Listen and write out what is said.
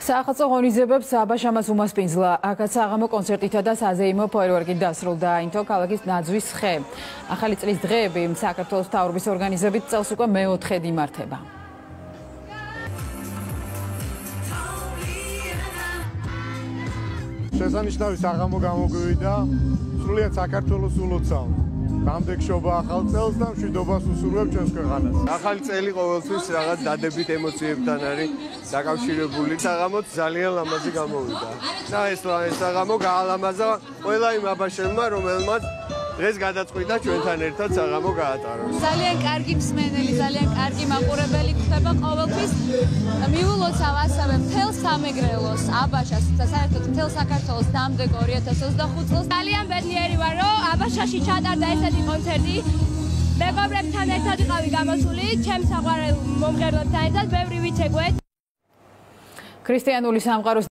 Საახალწლო ღონისძიებებს აბაშამას უმასპინძლა. აქაც საღამო კონცერტითა და საზეიმო ფოიერვერკით დასრულდა ინთო ქალაქის ნაძვის ხე. ახალი წლის დღეები საქართველოს მთავრობის ორგანიზებით წელს უკვე მეოთხედ იმართება. შესანიშნავი საღამო გამოგვივიდა სრულიად საქართველოს ულოცავ. Რამდენ შობა ახალ წელს და მშვიდობას უსურვებ ჩვენს ქვეყანას. ახალი წელი ყოველთვის რაღაც დადებით ემოციებთან არის დაკავშირებული. საღამოც ძალიან ლამაზი გამოვიდა. და ეს საღამო გაალამაზა ყველა იმ აბაშებმა, რომელმაც დღეს გადაწყვიტა ჩვენთან ერთად საღამო გაატაროს. ძალიან კარგი მსმენელი, ძალიან კარგი მაყურებელი გვხვდება ყოველთვის. მიულოცავ ასევე მთელ სამეგრელოს, აბაშას და საერთოდ მთელ საქართველოს დამდეგო 2025 წელს. ძალიან ბედნიერი ვარ, რომ აბაშაში ჩატარდა ესეთი კონცერტი. მეგობრებთან ერთად ვიყავი გამოსული, ჩემს საყვარელ მომღერლებთან ერთად, ბევრი ვიცეკვეთ. ქრისტიანული სამყაროს